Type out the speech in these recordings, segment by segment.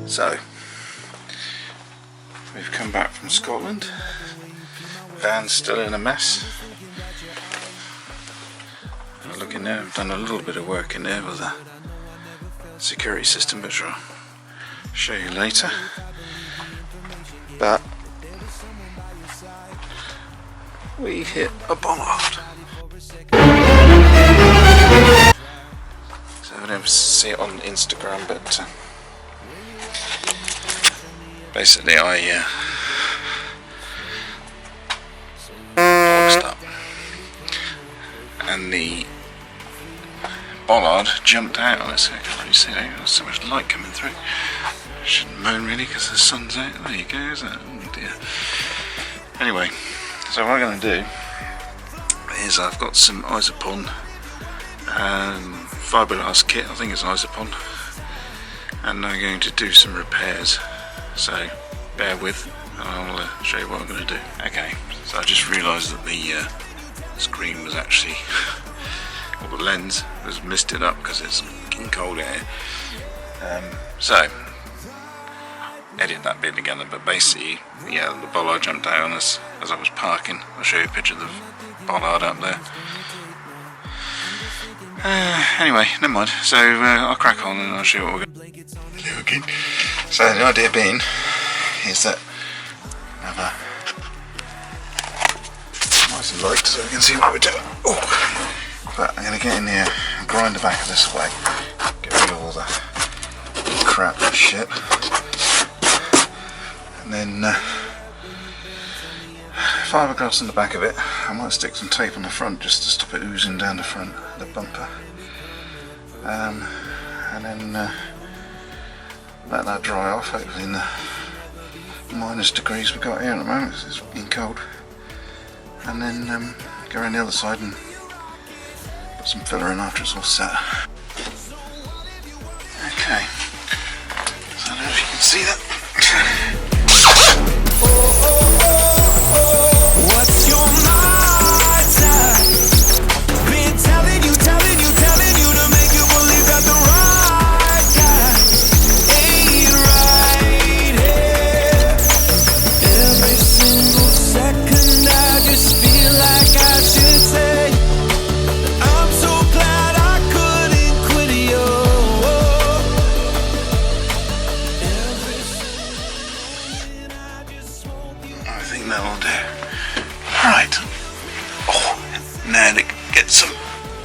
So, we've come back from Scotland. Van's still in a mess. Look in there, I've done a little bit of work in there with the security system, which I'll show you later. But we hit a bollard. So I don't see it on Instagram, but basically I boxed up, and the bollard jumped out on us. I can't really see it. There's so much light coming through. I shouldn't moan really because the sun's out. There you go, isn't it? Oh dear. Anyway, so what I'm going to do is I've got some Isopon fiberglass kit. I think it's Isopon, and I'm going to do some repairs. So bear with, and I'll show you what I'm going to do. Okay, so I just realised that the screen was actually, or the lens was misted up because it's fucking cold out here. So edit that bit together, but basically, yeah, the bollard jumped out on us as I was parking. I'll show you a picture of the bollard up there. Anyway, never mind. So I'll crack on and I'll show you what we're going to do again. So the idea being is that I have a nice light so we can see what we're doing. Oh. But I'm going to get in here and grind the back of this away, get rid of all the crap and shit, and then fiberglass in the back of it. I might stick some tape on the front just to stop it oozing down the front of the bumper, and then let that dry off, hopefully in the minus degrees we've got here at the moment. It's been cold, and then go around the other side and put some filler in after it's all set. Okay, so I don't know if you can see that. What's your mindset? Been telling you to make you believe that the right guy ain't right here. Every single second I just feel like I should say, I'm so glad I couldn't quit you. I think that'll do. Right. Oh, now to get some.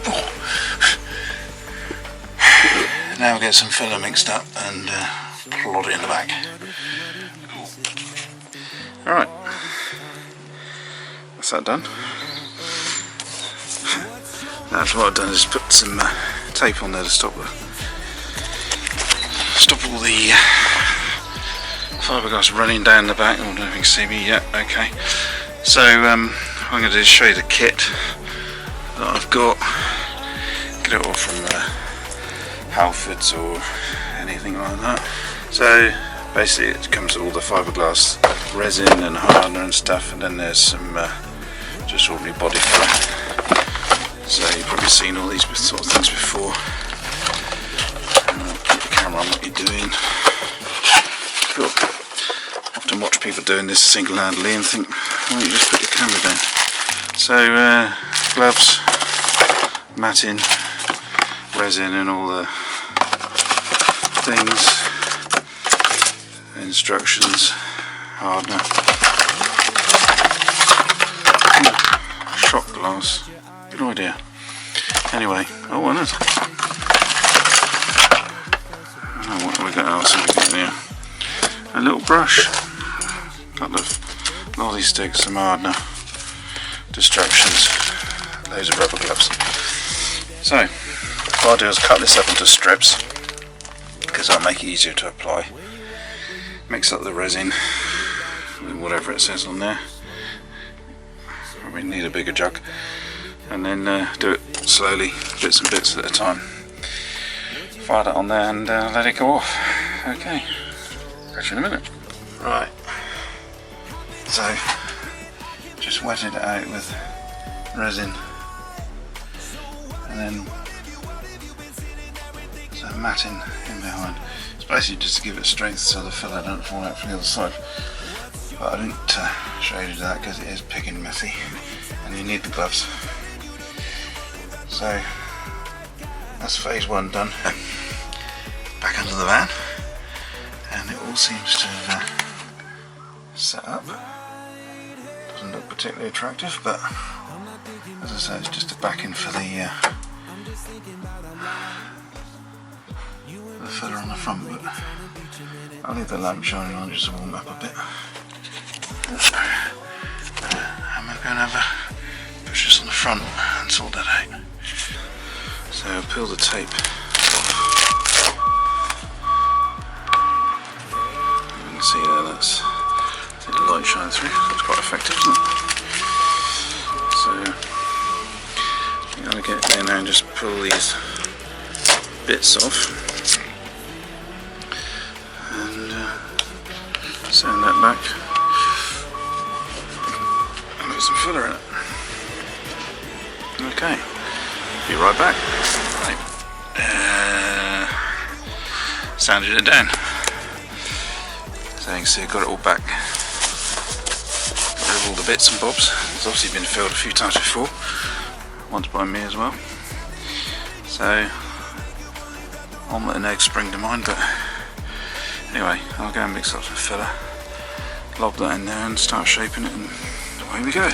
Oh. Now we'll get some filler mixed up and plod it in the back. Cool. Alright. That's that done. That's what I've done, is put some tape on there to stop all the fiberglass running down the back. I don't know if you can see me yet. Okay. So I'm going to do is show you the kit that I've got. Get it all from Halfords or anything like that. So basically it comes with all the fiberglass resin and hardener and stuff, and then there's some just ordinary body filler. So you've probably seen all these sort of things before. Put the camera on what you're doing. Cool. Often watch people doing this single-handedly and think, why don't you just put your camera down? So gloves, matting, resin and all the things, instructions, hardener, shot glass. Good idea. Anyway, oh, what is it? Oh, what have we got else? Have we got here? A little brush, a couple of lolly sticks, some hardener, distractions, those are rubber gloves. So, what I'll do is cut this up into strips because that'll make it easier to apply. Mix up the resin with whatever it says on there. Probably need a bigger jug. And then do it slowly, bits and bits at a time. Fire that on there and let it go off. Okay, catch you in a minute. Right, so just wetted it out with resin, and then some matting in behind. It's basically just to give it strength so the filler don't fall out from the other side. But I didn't show you that because it is picking messy and you need the gloves. So that's phase 1 done. Back under the van, and it all seems to have set up. Doesn't look particularly attractive, but as I say, it's just a backing for the filler on the front. But I'll leave the lamp shining on just to warm up a bit. I'm going to have a push this on the front and sort that out. So I'll peel the tape off. You can see there, that's the light shine through. That's quite effective, isn't it? So I'm going to get there now and just pull these bits off and sand that back and put some filler in it. Okay, be right back. Right. Sanded it down. So you can see I got it all back. Got rid of all the bits and bobs. It's obviously been filled a few times before, once by me as well. So omelette and egg spring to mind, but anyway, I'll go and mix up some filler, lob that in there and start shaping it, and away we go.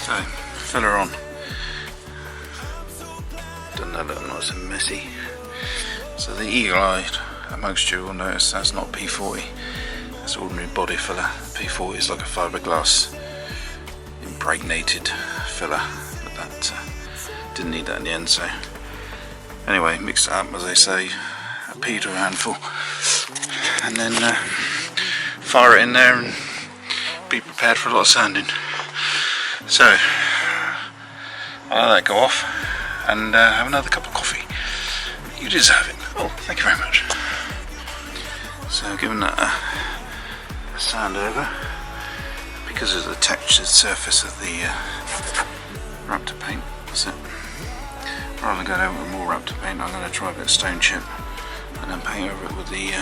So filler on. Done that look nice and messy. So the eagle-eyed amongst you will notice that's not P40, that's ordinary body filler. P40 is like a fiberglass impregnated filler, but that didn't need that in the end. So anyway, mix it up, as they say, a pea to a handful, and then fire it in there and be prepared for a lot of sanding. So I'll let that go off and have another cup of coffee. You deserve it. Oh, thank you very much. So giving that a sand over, because of the textured surface of the Raptor paint. That's it. Rather than going over with more Raptor paint, I'm going to try a bit of stone chip and then paint over it with the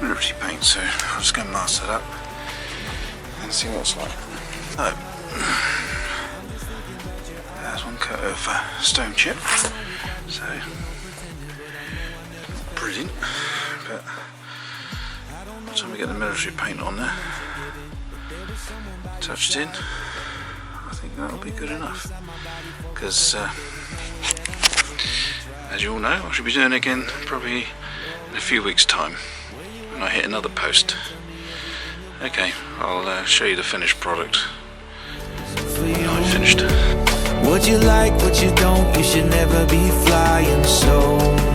military paint. So I'll just go and mask that up and see what it's like. So, there's one coat of stone chip. So brilliant, but by the time we get the military paint on there, touched in, I think that'll be good enough. Because as you all know, I should be doing it again probably in a few weeks' time when I hit another post. Okay, I'll show you the finished product. I'm finished. What you like, what you don't, you should never be flying solo.